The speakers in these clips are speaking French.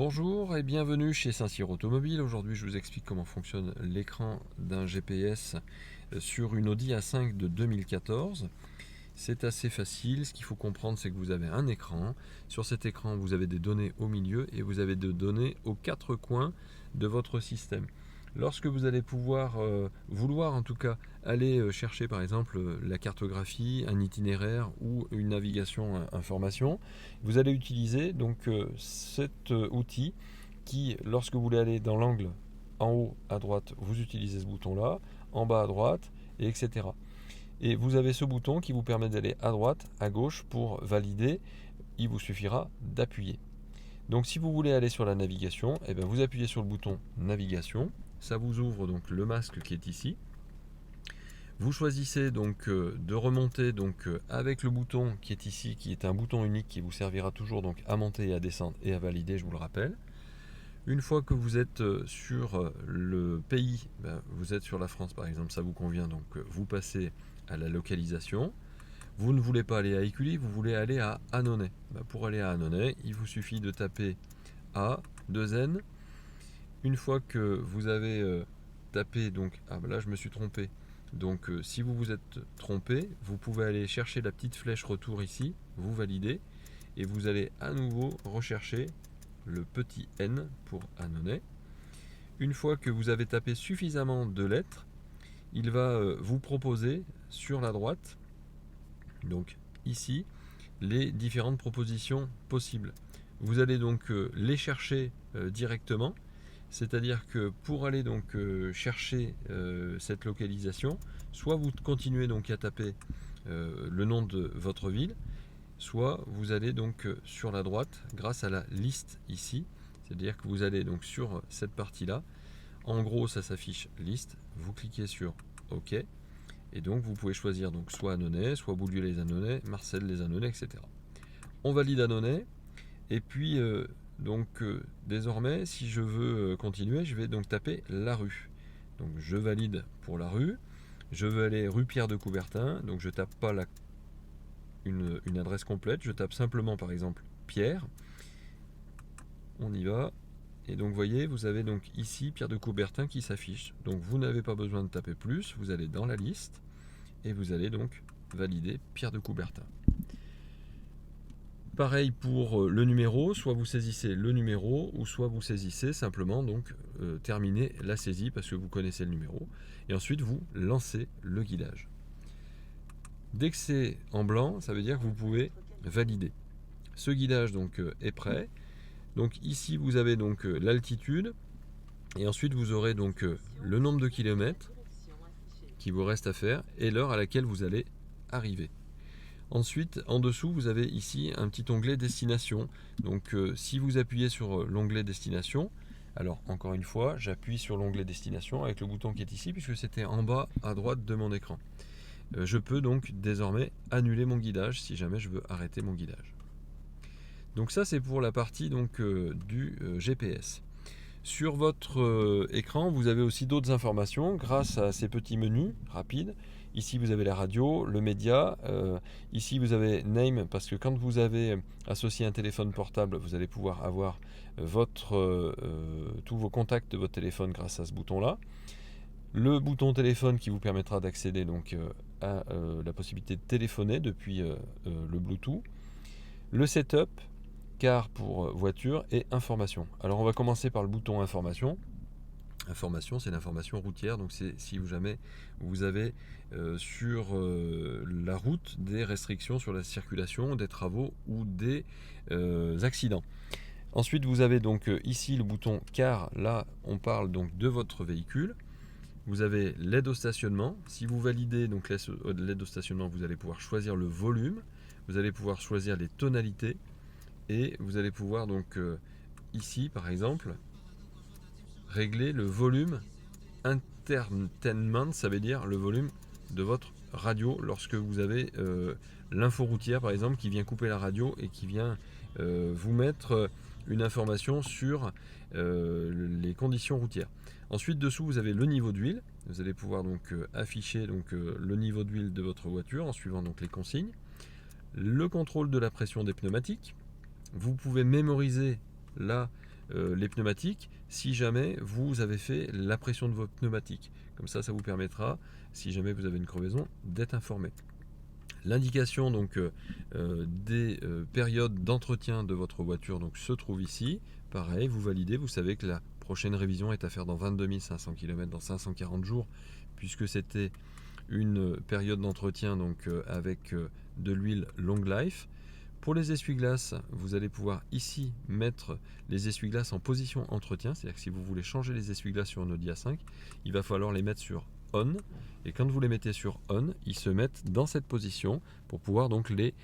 Bonjour et bienvenue chez Saint-Cyr Automobile. Aujourd'hui, je vous explique comment fonctionne l'écran d'un GPS sur une Audi A5 de 2014. C'est assez facile. Ce qu'il faut comprendre, c'est que vous avez un écran. Sur cet écran, vous avez des données au milieu et vous avez des données aux quatre coins de votre système. Lorsque vous allez vouloir en tout cas aller chercher par exemple la cartographie, un itinéraire ou une navigation information, vous allez utiliser donc cet outil qui, lorsque vous voulez aller dans l'angle en haut à droite, vous utilisez ce bouton là, en bas à droite, et etc. Et vous avez ce bouton qui vous permet d'aller à droite, à gauche pour valider. Il vous suffira d'appuyer. Donc si vous voulez aller sur la navigation, vous appuyez sur le bouton navigation. Ça vous ouvre donc le masque qui est ici. Vous choisissez donc de remonter avec le bouton qui est ici, qui est un bouton unique qui vous servira toujours donc à monter et à descendre et à valider, je vous le rappelle. Une fois que vous êtes sur le pays, vous êtes sur la France par exemple, ça vous convient, donc vous passez à la localisation. Vous ne voulez pas aller à Écully, vous voulez aller à Annonay. Pour aller à Annonay, il vous suffit de taper A, 2N. Une fois que vous avez tapé, donc, là je me suis trompé. Donc si vous vous êtes trompé, vous pouvez aller chercher la petite flèche retour ici, vous validez, et vous allez à nouveau rechercher le petit N pour Annonay. Une fois que vous avez tapé suffisamment de lettres, il va vous proposer sur la droite, donc ici, les différentes propositions possibles. Vous allez donc les chercher directement, c'est-à-dire que pour aller donc chercher cette localisation, soit vous continuez donc à taper le nom de votre ville, soit vous allez donc sur la droite grâce à la liste ici, c'est-à-dire que vous allez donc sur cette partie-là. En gros, ça s'affiche liste, vous cliquez sur OK, et donc vous pouvez choisir donc soit Annonay, soit Beaulieu-les-Annonay, Marcel les Annonay, etc. On valide Annonay, et puis désormais, si je veux continuer, je vais donc taper la rue. Donc je valide pour la rue, je veux aller rue Pierre de Coubertin, donc je tape pas une adresse complète, je tape simplement par exemple Pierre, on y va. Et donc vous voyez, vous avez donc ici Pierre de Coubertin qui s'affiche. Donc vous n'avez pas besoin de taper plus, vous allez dans la liste et vous allez donc valider Pierre de Coubertin. Pareil pour le numéro, soit vous saisissez le numéro ou soit vous saisissez simplement donc terminer la saisie parce que vous connaissez le numéro et ensuite vous lancez le guidage. Dès que c'est en blanc, ça veut dire que vous pouvez valider. Ce guidage donc est prêt. Donc ici vous avez donc l'altitude et ensuite vous aurez donc le nombre de kilomètres qui vous reste à faire et l'heure à laquelle vous allez arriver. Ensuite, en dessous, vous avez ici un petit onglet destination. Donc si vous appuyez sur l'onglet destination, alors encore une fois, j'appuie sur l'onglet destination avec le bouton qui est ici puisque c'était en bas à droite de mon écran. Je peux donc désormais annuler mon guidage si jamais je veux arrêter mon guidage. Donc ça c'est pour la partie donc du GPS. Sur votre écran, vous avez aussi d'autres informations grâce à ces petits menus rapides. Ici vous avez la radio, le média, ici vous avez Name parce que quand vous avez associé un téléphone portable, vous allez pouvoir avoir tous vos contacts de votre téléphone grâce à ce bouton-là. Le bouton téléphone qui vous permettra d'accéder donc à la possibilité de téléphoner depuis le Bluetooth. Le setup, car pour voiture et information. Alors on va commencer par le bouton information. Information, c'est l'information routière, donc c'est si jamais vous avez sur la route des restrictions sur la circulation, des travaux ou des accidents. Ensuite vous avez donc ici le bouton car, là on parle donc de votre véhicule. Vous avez l'aide au stationnement. Si vous validez donc l'aide au stationnement, vous allez pouvoir choisir le volume, vous allez pouvoir choisir les tonalités. Et vous allez pouvoir donc ici par exemple régler le volume entertainment, ça veut dire le volume de votre radio lorsque vous avez l'info routière par exemple qui vient couper la radio et qui vient vous mettre une information sur les conditions routières. Ensuite dessous vous avez le niveau d'huile, vous allez pouvoir donc afficher donc, le niveau d'huile de votre voiture en suivant donc les consignes. Le contrôle de la pression des pneumatiques. Vous pouvez mémoriser là les pneumatiques si jamais vous avez fait la pression de vos pneumatiques. Comme ça vous permettra, si jamais vous avez une crevaison, d'être informé. L'indication donc des périodes d'entretien de votre voiture donc, se trouve ici. Pareil, vous validez, vous savez que la prochaine révision est à faire dans 22 500 km, dans 540 jours, puisque c'était une période d'entretien donc avec de l'huile Long Life. Pour les essuie-glaces, vous allez pouvoir ici mettre les essuie-glaces en position entretien, c'est-à-dire que si vous voulez changer les essuie-glaces sur un Audi A5, il va falloir les mettre sur On, et quand vous les mettez sur On, ils se mettent dans cette position pour pouvoir donc les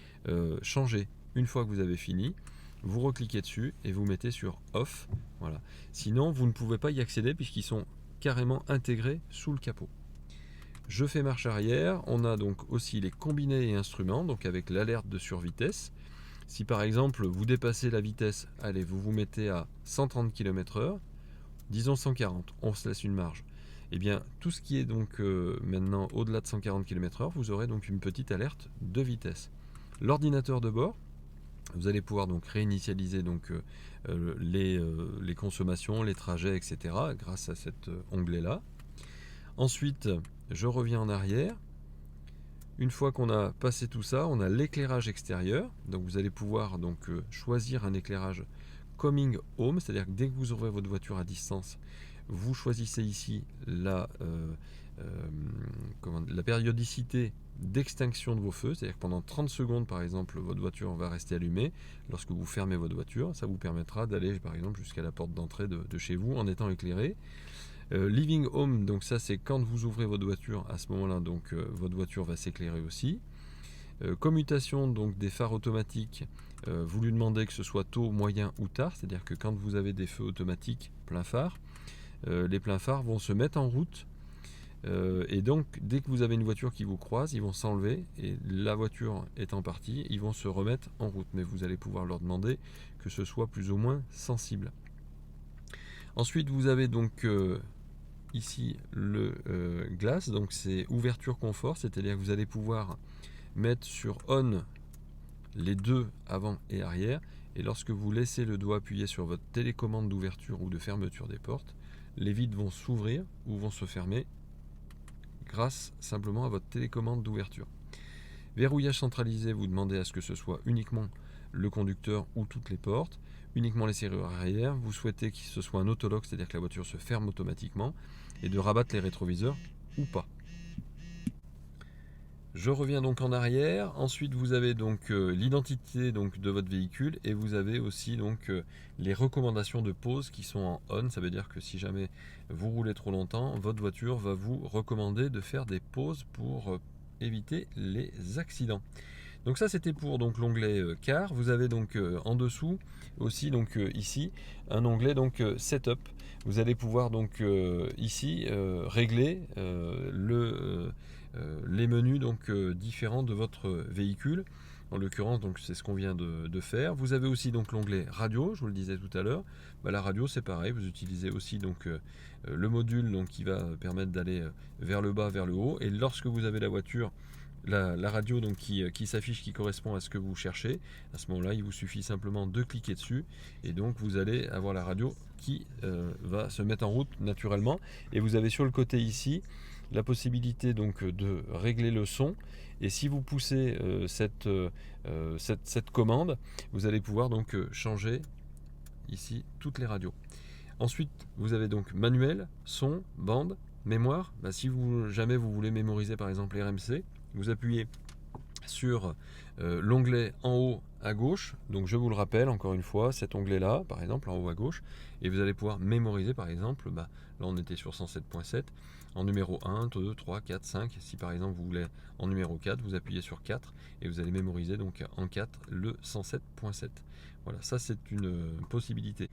changer. Une fois que vous avez fini, vous recliquez dessus et vous mettez sur Off. Voilà. Sinon, vous ne pouvez pas y accéder puisqu'ils sont carrément intégrés sous le capot. Je fais marche arrière. On a donc aussi les combinés et instruments, donc avec l'alerte de survitesse. Si par exemple vous dépassez la vitesse, allez, vous vous mettez à 130 km/h, disons 140, on se laisse une marge. Et bien tout ce qui est donc maintenant au-delà de 140 km/h, vous aurez donc une petite alerte de vitesse. L'ordinateur de bord, vous allez pouvoir donc réinitialiser donc les consommations, les trajets, etc. grâce à cet onglet-là. Ensuite, je reviens en arrière. Une fois qu'on a passé tout ça, on a l'éclairage extérieur. Donc vous allez pouvoir donc choisir un éclairage Coming Home, c'est-à-dire que dès que vous ouvrez votre voiture à distance, vous choisissez ici la périodicité d'extinction de vos feux, c'est-à-dire que pendant 30 secondes par exemple, votre voiture va rester allumée. Lorsque vous fermez votre voiture, ça vous permettra d'aller par exemple jusqu'à la porte d'entrée de chez vous en étant éclairé. Living Home, donc ça c'est quand vous ouvrez votre voiture, à ce moment-là donc votre voiture va s'éclairer aussi. Commutation donc des phares automatiques, vous lui demandez que ce soit tôt, moyen ou tard, c'est-à-dire que quand vous avez des feux automatiques plein phare, les pleins phares vont se mettre en route et donc dès que vous avez une voiture qui vous croise, ils vont s'enlever et la voiture étant partie, ils vont se remettre en route, mais vous allez pouvoir leur demander que ce soit plus ou moins sensible. Ensuite vous avez donc ici le glace, donc c'est ouverture confort, c'est-à-dire que vous allez pouvoir mettre sur On les deux avant et arrière, et lorsque vous laissez le doigt appuyé sur votre télécommande d'ouverture ou de fermeture des portes, les vitres vont s'ouvrir ou vont se fermer grâce simplement à votre télécommande d'ouverture. Verrouillage centralisé, vous demandez à ce que ce soit uniquement le conducteur ou toutes les portes, uniquement les serrures arrière, vous souhaitez que ce soit un autolock, c'est-à-dire que la voiture se ferme automatiquement, et de rabattre les rétroviseurs ou pas. Je reviens donc en arrière. Ensuite vous avez donc l'identité donc de votre véhicule, et vous avez aussi donc les recommandations de pause qui sont en on. Ça veut dire que si jamais vous roulez trop longtemps, votre voiture va vous recommander de faire des pauses pour éviter les accidents. Donc ça c'était pour donc l'onglet car. Vous avez donc en dessous aussi donc ici un onglet donc setup. Vous allez pouvoir donc ici régler les menus donc différents de votre véhicule. En l'occurrence donc c'est ce qu'on vient de faire. Vous avez aussi donc l'onglet radio, je vous le disais tout à l'heure. La radio c'est pareil, vous utilisez aussi donc le module donc qui va permettre d'aller vers le bas, vers le haut, et lorsque vous avez la voiture, la radio donc qui s'affiche, qui correspond à ce que vous cherchez, à ce moment là il vous suffit simplement de cliquer dessus et donc vous allez avoir la radio qui va se mettre en route naturellement. Et vous avez sur le côté ici la possibilité donc de régler le son, et si vous poussez cette commande, vous allez pouvoir donc changer ici toutes les radios. Ensuite vous avez donc manuel, son, bande, mémoire. Si jamais vous voulez mémoriser par exemple RMC, vous appuyez sur l'onglet en haut à gauche, donc je vous le rappelle encore une fois, cet onglet là par exemple en haut à gauche, et vous allez pouvoir mémoriser par exemple, là on était sur 107.7, en numéro 1, 2, 3, 4, 5, si par exemple vous voulez en numéro 4, vous appuyez sur 4 et vous allez mémoriser donc en 4 le 107.7. Voilà, ça c'est une possibilité.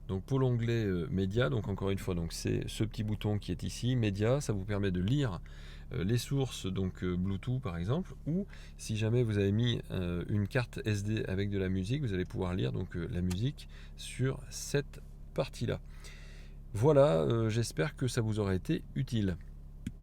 Donc pour l'onglet média, donc encore une fois, donc c'est ce petit bouton qui est ici, média, ça vous permet de lire les sources donc Bluetooth par exemple, ou si jamais vous avez mis une carte SD avec de la musique, vous allez pouvoir lire donc la musique sur cette partie là. Voilà, j'espère que ça vous aura été utile.